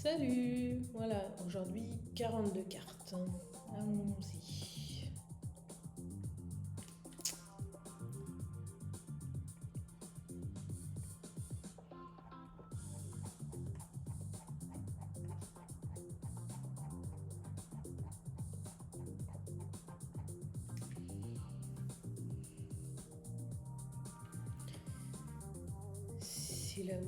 Salut! Voilà, aujourd'hui 42 cartes. Allons-y. Silaus.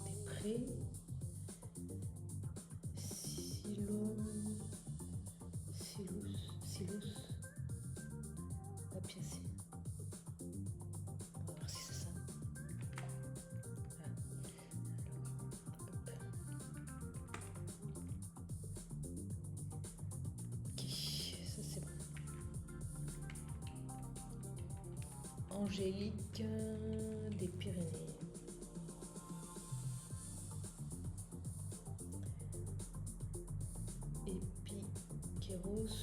Des prés. Silus. Apiacé. On va voir si c'est ça. Ah. Ok, ça c'est bon. Angélique des Pyrénées. Epikeros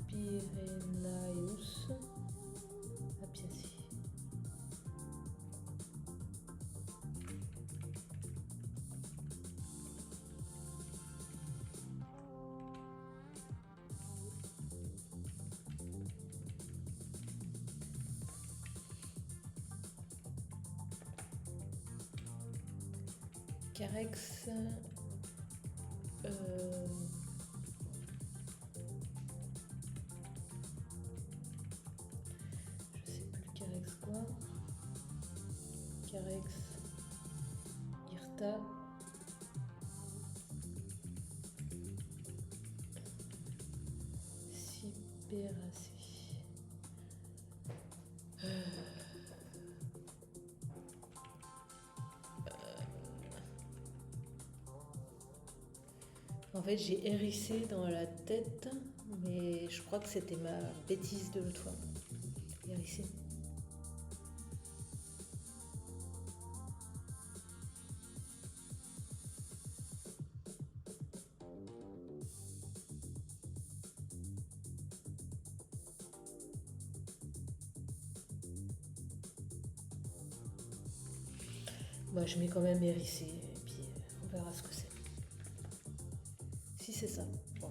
Pyrenaeus Apiaci. Carex. Je sais plus Carex quoi. Carex Irta. Cyperacé. En fait, j'ai hérissé dans la tête, mais je crois que c'était ma bêtise de l'autre fois. Hérissé. Bah, je mets quand même hérissé, et puis on verra ce que c'est. Si c'est ça, bon.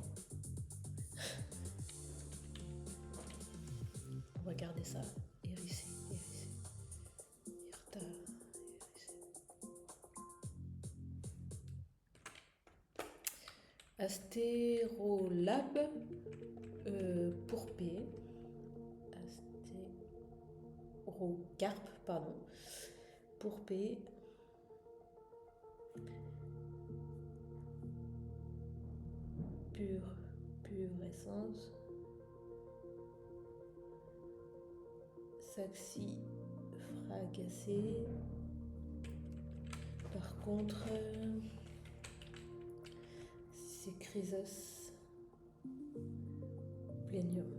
On va garder ça. Hérissé. Irta, hérissé. Astérolabe pourpé. Astérocarpe, pardon. Pourpé. Pure essence. Saxi fragacé. Par contre, c'est Chrysos Plénium.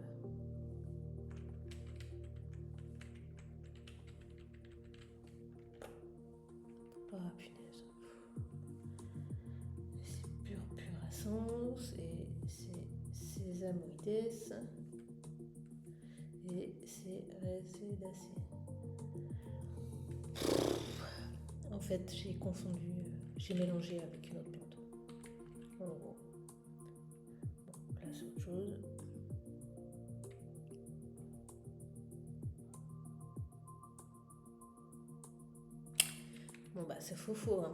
Ah punaise. C'est pure essence et c'est Sésamoïdes et c'est Résédacé. En fait, j'ai confondu, j'ai mélangé avec une autre plante. En gros. Bon, là c'est autre chose. Bon bah c'est faux hein.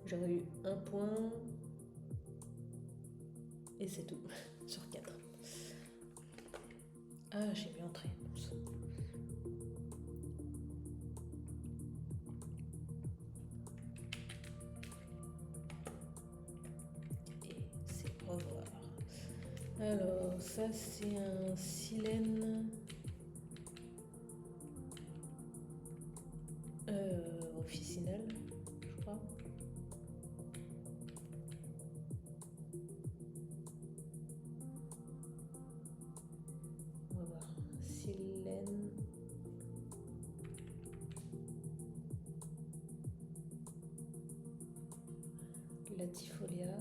J'aurais eu un point et c'est tout sur 4. Ah, j'ai mis entrée. Et c'est revoir. Alors ça c'est un silène officinal, je crois. On va voir. Silène. Latifolia.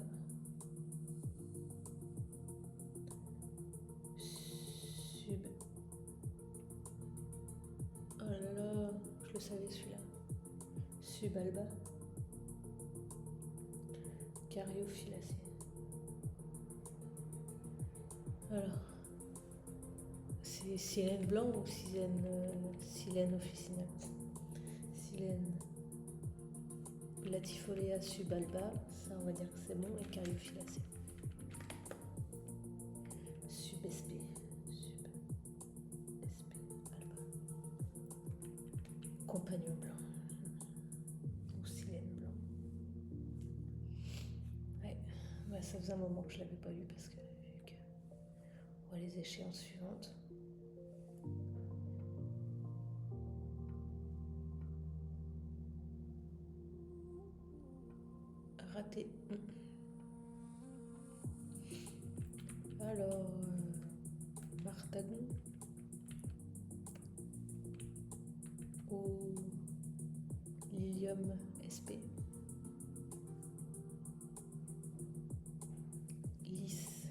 savez celui-là. Subalba. Cariophyllacée. Alors, c'est silène blanc ou silène officinale? Silène Latifolea subalba, ça on va dire que c'est bon, et Cariophyllacée. Sub-SP. Alba. Compagnon blanc. Ou silène blanc. Ouais, bah, ça faisait un moment que je l'avais pas eu parce que vu que on voit les échéances suivantes. Raté. Alors, Martagon au Lilium SP. Lys.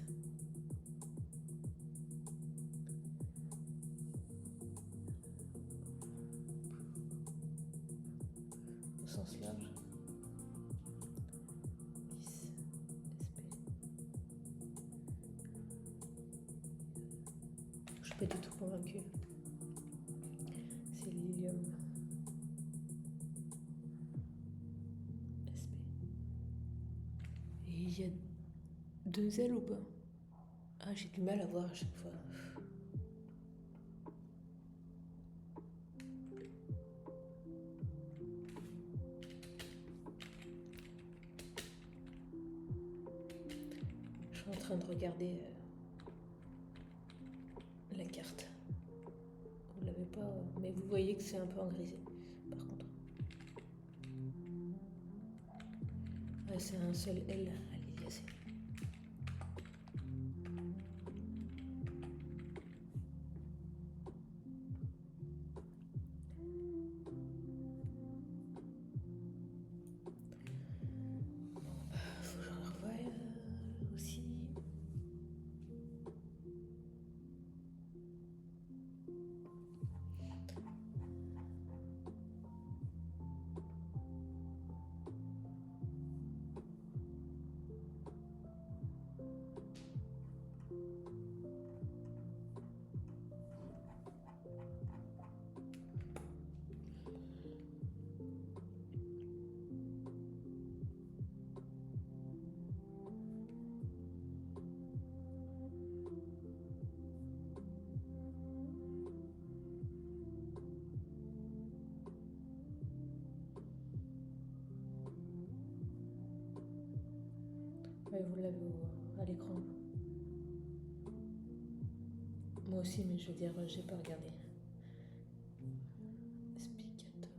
Au sens large. Lys SP. Je suis pas du tout convaincue. C'est Lilium SP. Et il y a 2 ailes ou pas? Ah, j'ai du mal à voir à chaque fois. Je suis en train de regarder la carte. Vous l'avez pas, mais vous voyez que c'est un peu en grisé, par contre. Ouais, c'est un seul L à Liliacée. Faut que j'en revoie aussi. Ouais, vous l'avez à l'écran. Moi aussi, mais je veux dire, j'ai pas regardé. Spicatum.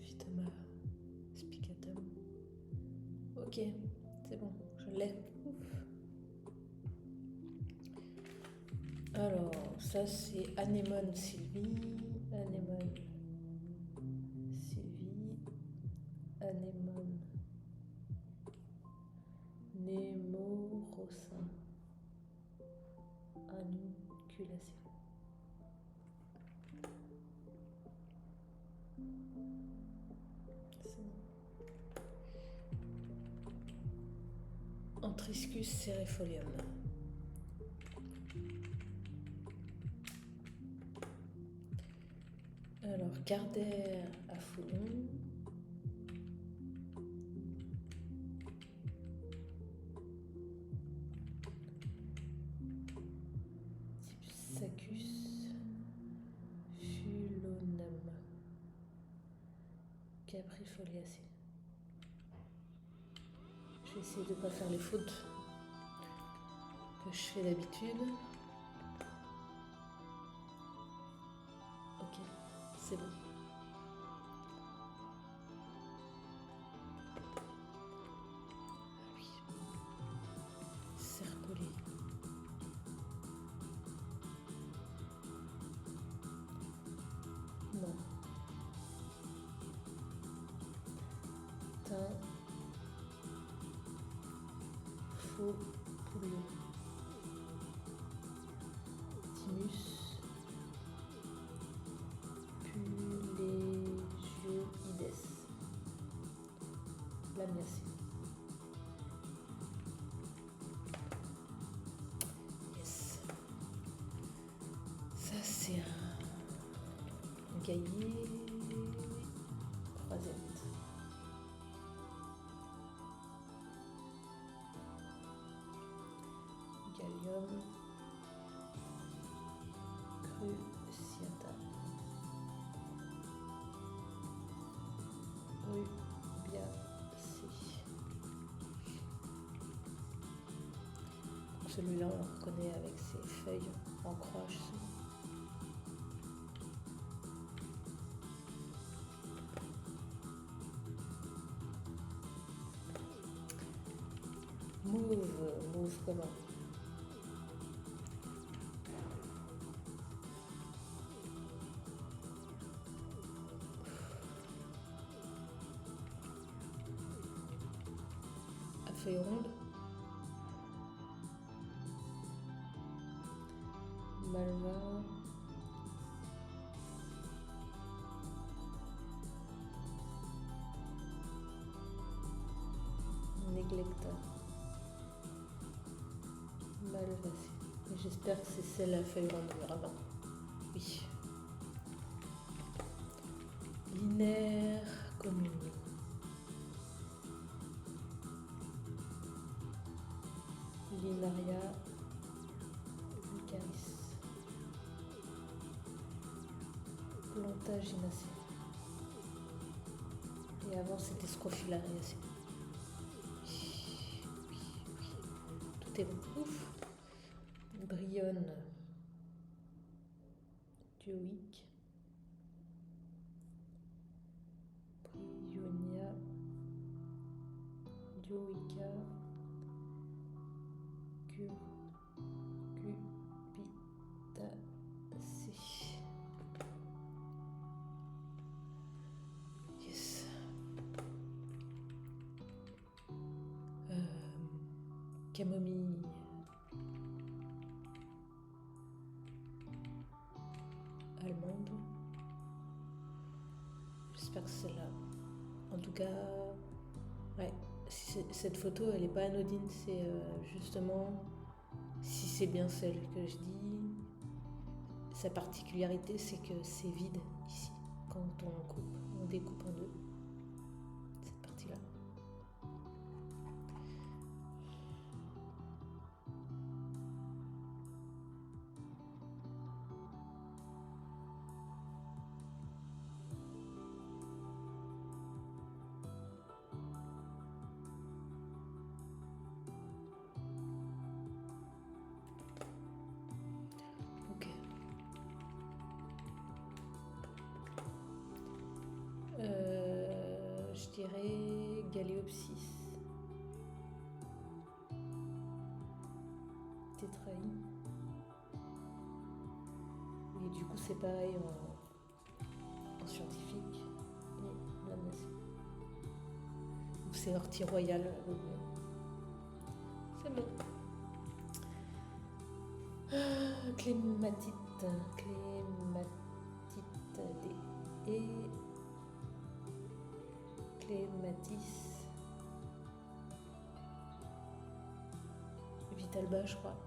Phytoma. Spicatum. Ok, c'est bon, je l'ai. Ouf. Alors, ça c'est Anémone Sylvie. Anémone Sylvie. Anémone Némorosa. Anuculacée. Antriscus cerefolium. Alors, Cardère à Foulon. Sacus Fulonum. Caprifoliacée. Je vais essayer de ne pas faire les fautes que je fais d'habitude. Ok, c'est bon. Ah oui. Serpolé. Non. Thym. Faux Poulio. Thymus. Lamiacée. Yes. Ça, c'est un gaillet croisette. Gallium cruciata. Rubiacée. Celui-là, on le reconnaît avec ses feuilles en croix, justement. Mauve comment? À feuilles rondes. Malva. Neglecta. Malvacée. J'espère que c'est celle à feuilles rondes, vraiment. Oui. Linéaire commune. Linaria vulgaris. Plantaginacée. Et avant c'était Scrophulariacée. Oui. Tout est bon. Ouf. Brionne. Dioïque. Brionia. Dioïca. Cupitacée. Yes. Camomille. Allemande. J'espère que c'est là. En tout cas, ouais. Cette photo, elle n'est pas anodine. C'est justement, si c'est bien celle que je dis, sa particularité, c'est que c'est vide ici. Quand on coupe, on découpe en deux. Cette partie-là. Je dirais Galéopsis. Tétraï. Et du coup, c'est pareil en scientifique. Et Lamiacée. C'est ortie royale. C'est bon. Clématite. Et Clématis Vitalba, je crois.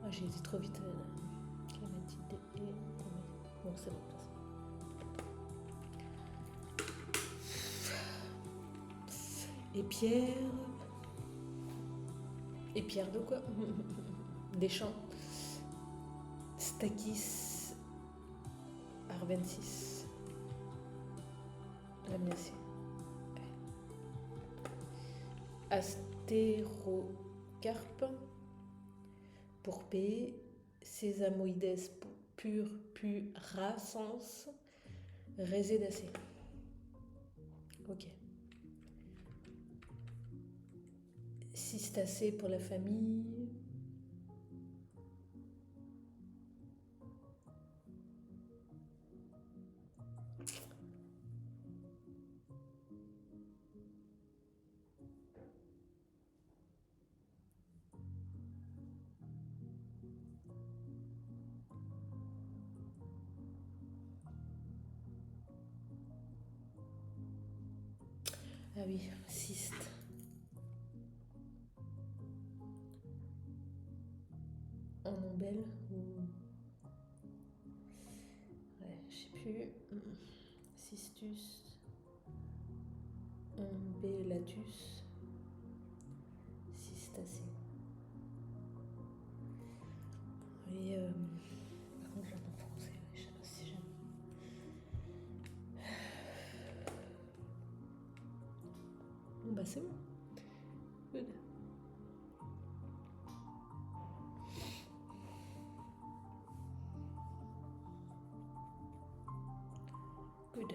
Ah, j'ai été trop vite. Clématite et... Bon, c'est bon. Et Pierre. Et Pierre de quoi? Des champs. Stachys arvensis. Lamiacée. Astérocarpe. Pourpée. Sésamoïdes purpurascens. Rhésédacée. Ok. Cystacée pour la famille. Ah oui, cyste. En ombelle ou... Ouais, je sais plus. Cystus. Ombellatus. Cystacé. Et par contre, j'aime en français, je sais pas si j'aime. Bon bah c'est bon. Good. Good.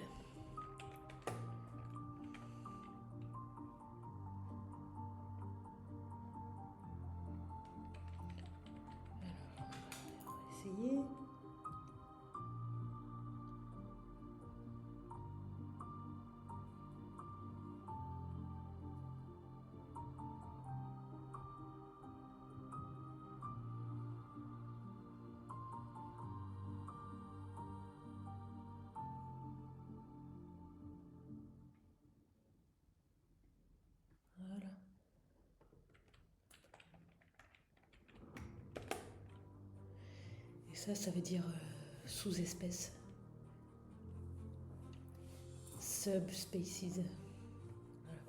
Alors, on va essayer. Voilà. Et ça veut dire sous-espèce. Subspecies. Voilà.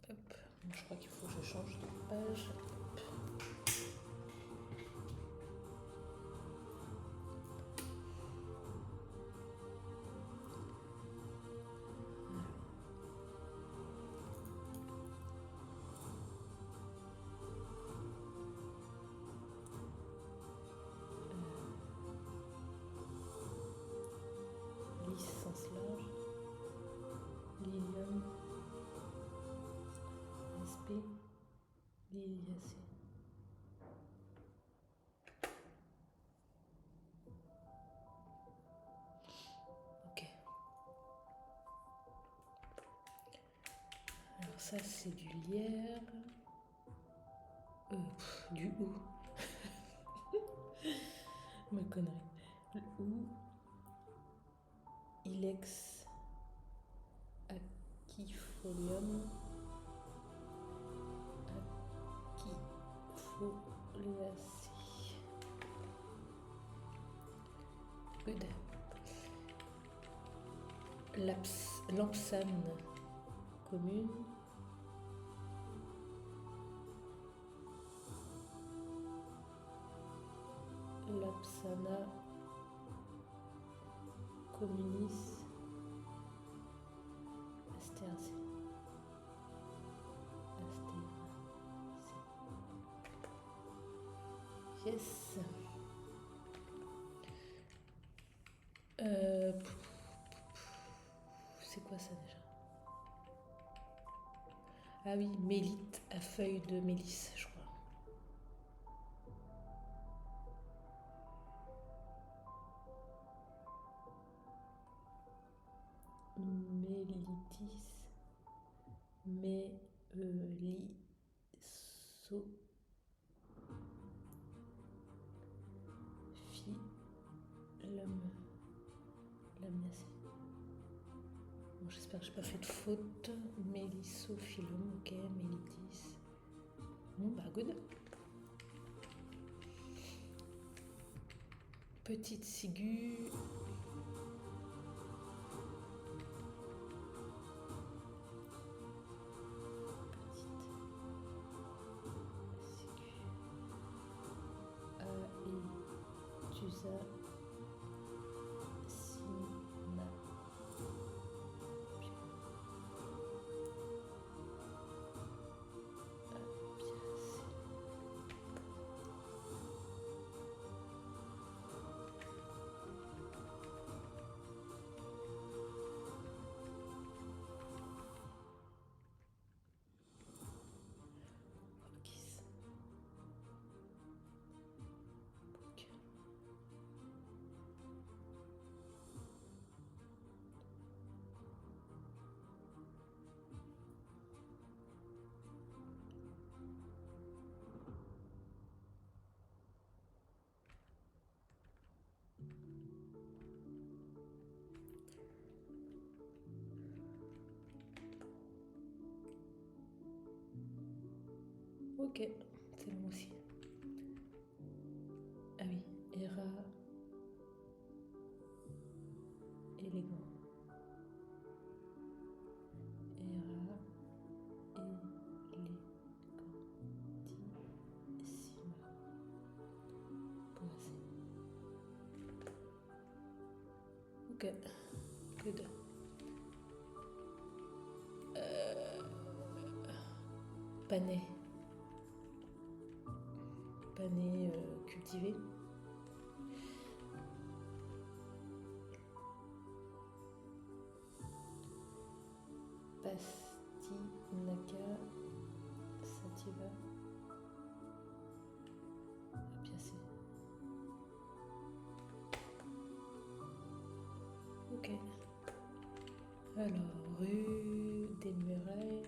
Hop. Je crois qu'il faut que je change de page. Sens large, Lilium, SP, Liliacée. Ok. Alors ça c'est du lierre, du hou. Ma connerie. Le hou. Ilex Acifolium. Acifoliacée. Good. Lampsane commune. Lapsana communis. Astéracée. Yes. C'est quoi ça déjà? Ah oui, mélite à feuilles de mélisse, je crois. Mélitis. Mélisso. Lamiacée. Bon, j'espère que je n'ai pas fait de faute. Mélissophyllum, ok, mélitis. Bon, bah, good. Petite ciguë. Aetusa sina. Ok, c'est bon aussi. Ah oui, Hera, élégant. Hera, élégantissima. Poissé. Ok, good. Pané. Pané cultivé. Pastinaka sativa. Piacé. Ok. Alors, rue des Murailles.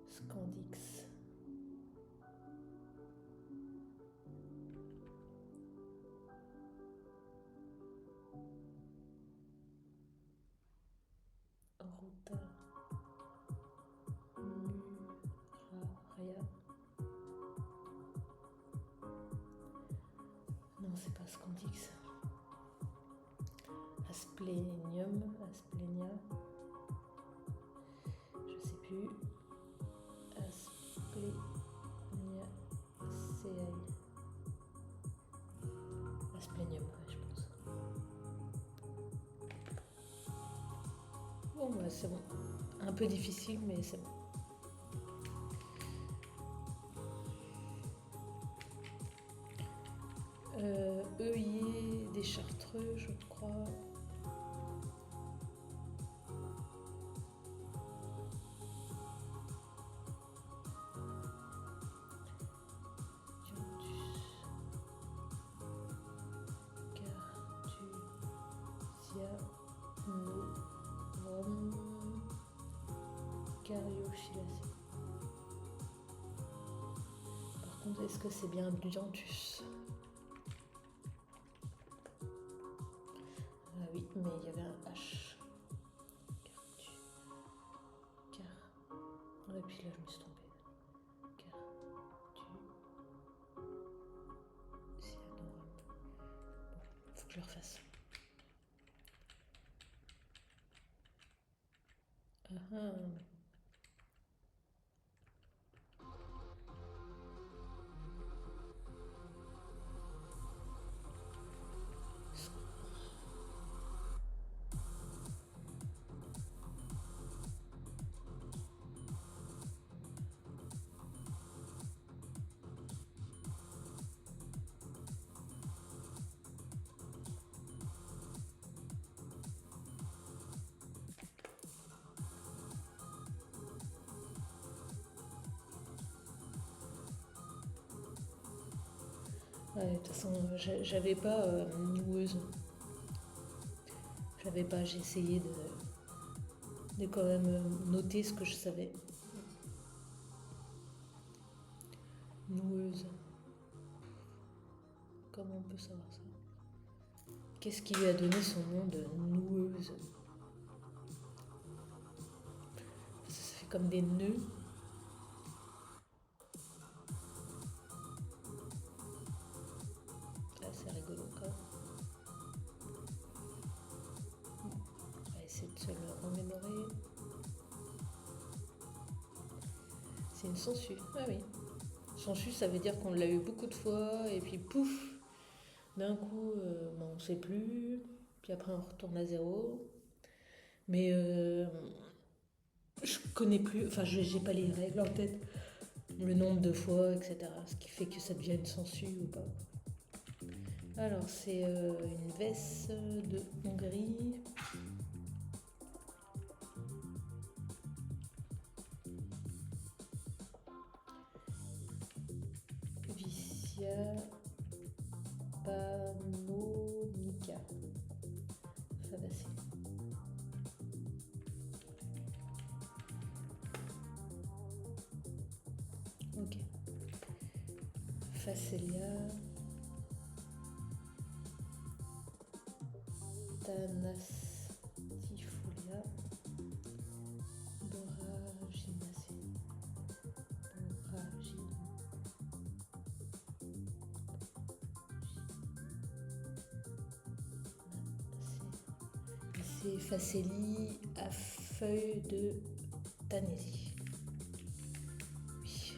Scandix. Ruta. Muraria. Non, c'est pas Scandix. Asplenium. Asplenia. Je sais plus. Asplenia. CI. Asplenium, ouais, je pense. Bon, bah, c'est bon. Un peu difficile, mais c'est bon. œillet des Chartreux, je crois. Cartusia novum Cariophyllacea. Par contre, est-ce que c'est bien Dianthus? Ah oui, mais il y avait un H. Et puis là, je me suis trompée. Cyanorum. Bon, faut que je le refasse. Ah ah. Ouais, de toute façon, j'avais pas noueuse. J'avais pas, j'ai essayé de quand même noter ce que je savais. Noueuse. Comment on peut savoir ça? Qu'est-ce qui lui a donné son nom de noueuse? Ça fait comme des nœuds. Ah, c'est rigolo quand même. On va essayer de se le remémorer. C'est une sangsue. Ah oui. Sangsue, ça veut dire qu'on l'a eu beaucoup de fois et puis pouf, d'un coup, on ne sait plus. Puis après, on retourne à zéro. Mais je connais plus, enfin, j'ai pas les règles en tête, le nombre de fois, etc. Ce qui fait que ça devient une sangsue ou pas. Alors, c'est une veste de Hongrie. Vicia panonica. Favacée. Ok. Phacelia. Thanastifolia. C'est Facélie à feuilles de Tanésie. Oui.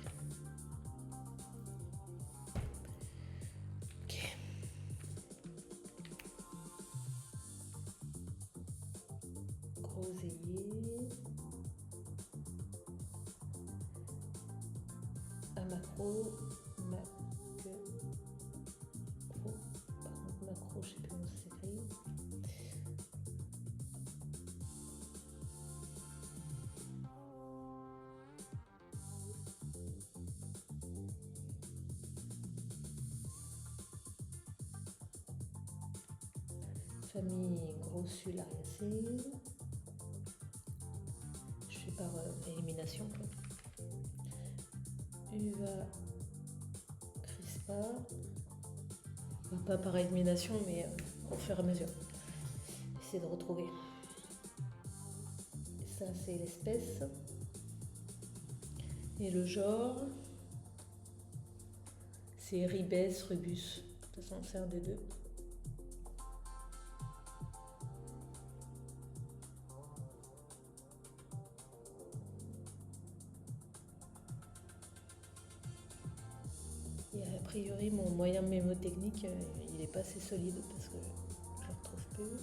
Ok. Groseillier. À macro. Macro. Par contre, macro, je sais plus comment ça s'écrit. Famille Grossulariacées. Je fais par élimination. Quoi. Uva crispa. Pas par élimination, mais au fur et à mesure. Essayer de retrouver. Ça, c'est l'espèce. Et le genre, c'est Ribes, Rubus. De toute façon, c'est un des deux. Et a priori, mon moyen mémotechnique, il n'est pas assez solide parce que je ne le retrouve plus.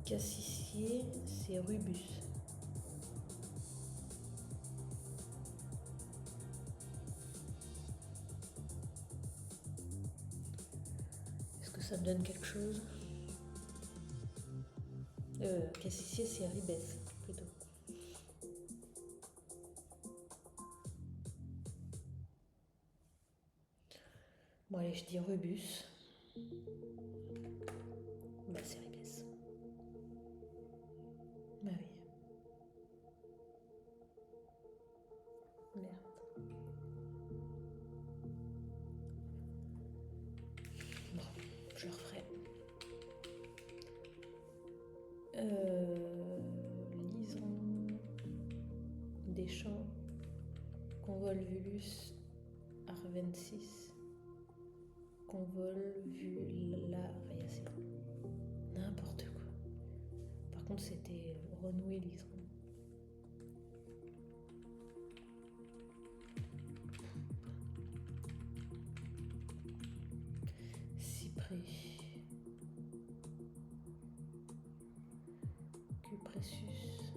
Cassissier, c'est Rubus. Est-ce que ça me donne quelque chose? Cassissier, c'est Ribes, plutôt. Bon, allez, je dis Rubus. Bah, c'est Ribes. Bah oui. Merde. Bon, je referai. Liseron. Deschamps. Convolvulus arvensis. Convolvulariacée. N'importe quoi. Par contre, c'était renoué liseron. Cyprès. Cupressus.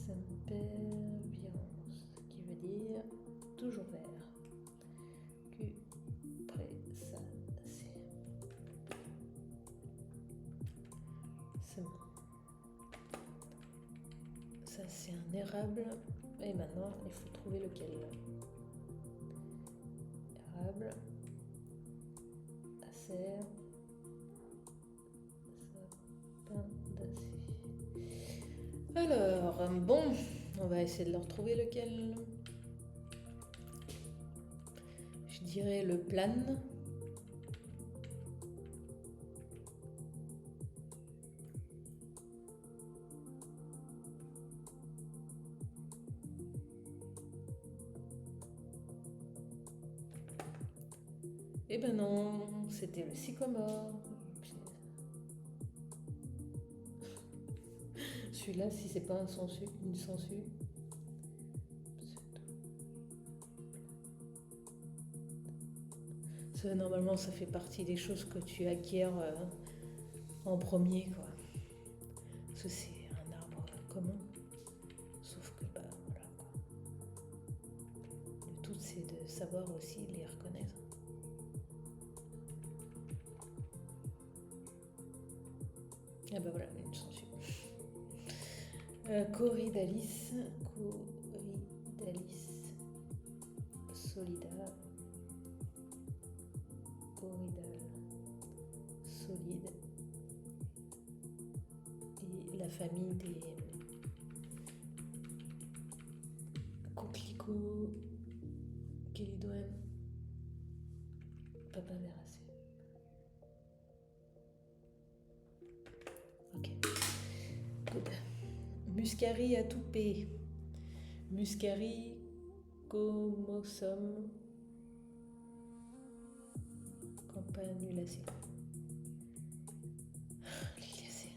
Sempervirens, qui veut dire toujours vert. Cupressacée. C'est bon. Ça, c'est un érable. Et maintenant, il faut trouver lequel. Érable. Acer. Sapin d'acé. Alors, bon, on va essayer de le retrouver lequel. Je dirais le plane. Eh ben non, c'était le sycomore. Celui-là, si c'est pas une sangsue. Ça, normalement, ça fait partie des choses que tu acquiers en premier, quoi. Parce que c'est un arbre commun. Sauf que, bah, voilà, quoi. Le tout, c'est de savoir aussi les reconnaître. Ah bah voilà, une sangsue. Corydalis solida. Corydale solide. Et la famille des coquelicots Kélidoine Papaveraceae. Ok. Good. Muscari à toupet. Muscari, Comosum, Campanulacée. Liliacée.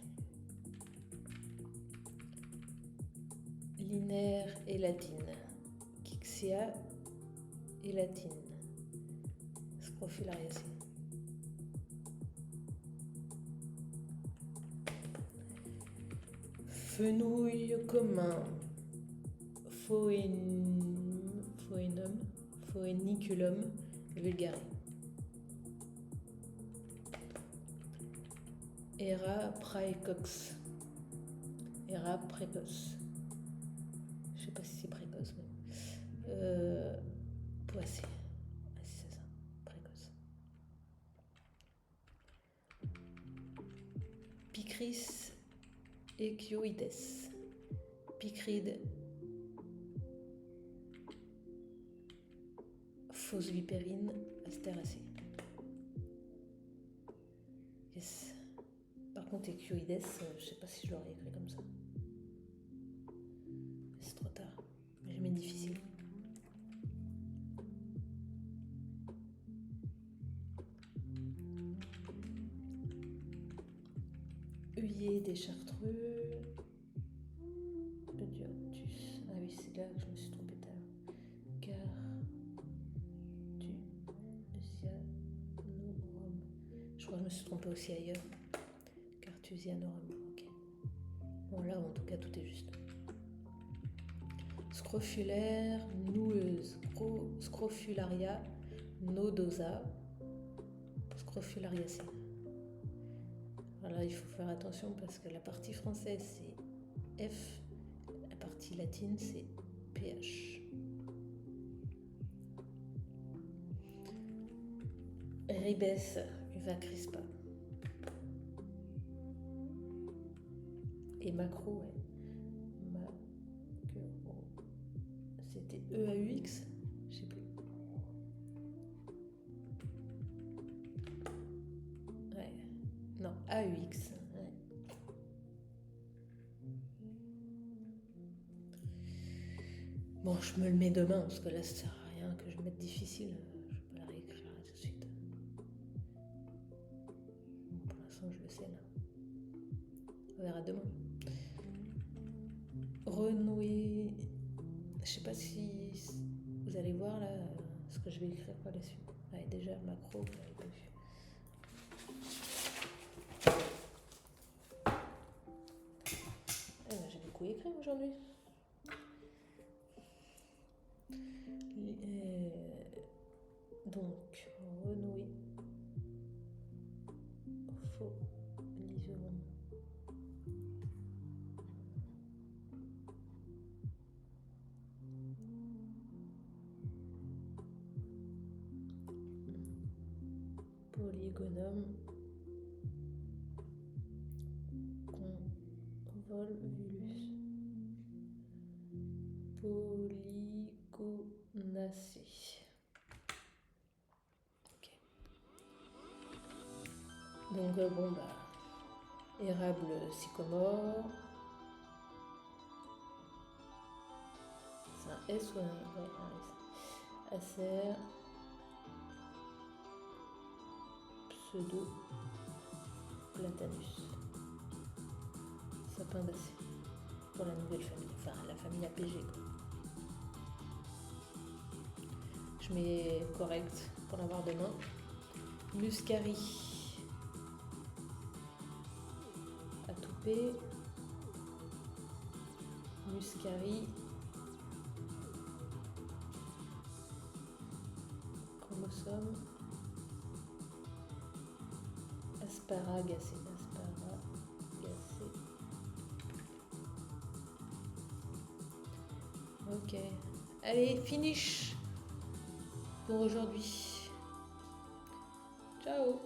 Linéaire et latine. Kixia et latine. Scrofulariacée. Fenouil commun. Phoeniculum vulgare. Hera praecox. Hera précoce. Je sais pas si c'est précoce, mais. Poissé. Ah, si c'est ça. Précoce. Picris equioides. Picride. Fausse vipérine astéracée. Yes. Par contre, equioides, je sais pas si je l'aurais écrit comme ça. C'est trop tard. Mais je mets difficile. Œillet des Chartreux. Odiontus. Ah oui, c'est là que je me suis trompée tout à l'heure. Cartusianorum. Je crois que je me suis trompée aussi ailleurs. Cartusianorum, ok. Bon, là, en tout cas, tout est juste. Scrofulaire, noueuse. Scrofularia nodosa. Scrofulariacée. Voilà, il faut faire attention parce que la partie française, c'est F. La partie latine, c'est PH. Ribes, uva crispa. Et macro, ouais. C'était EAUX, je sais plus. Ouais. Non, AUX. Ouais. Bon, je me le mets demain parce que là, ça sert à rien que je mette difficile. Je peux la réécrire là tout de suite. Pour l'instant, je le sais là. On verra demain. Renouer. Je sais pas si vous allez voir là ce que je vais écrire par la suite. Ouais, déjà macro, vous n'avez pas vu. J'ai beaucoup écrit aujourd'hui. Donc, renouer. Faux. Liseron. Polygonum. Convolvulus. Polygonacée. Ok. Donc bon bah érable sycomore. C'est un S ou un S. Acer. Pseudo platanus. Sapin d'acé. Pour la nouvelle famille, enfin la famille APG quoi. Je mets correct pour l'avoir demain. Muscari. Atoupé. Muscari. Chromosome. Asparagacé. Asparagacé. Ok. Allez, finish pour aujourd'hui. Ciao.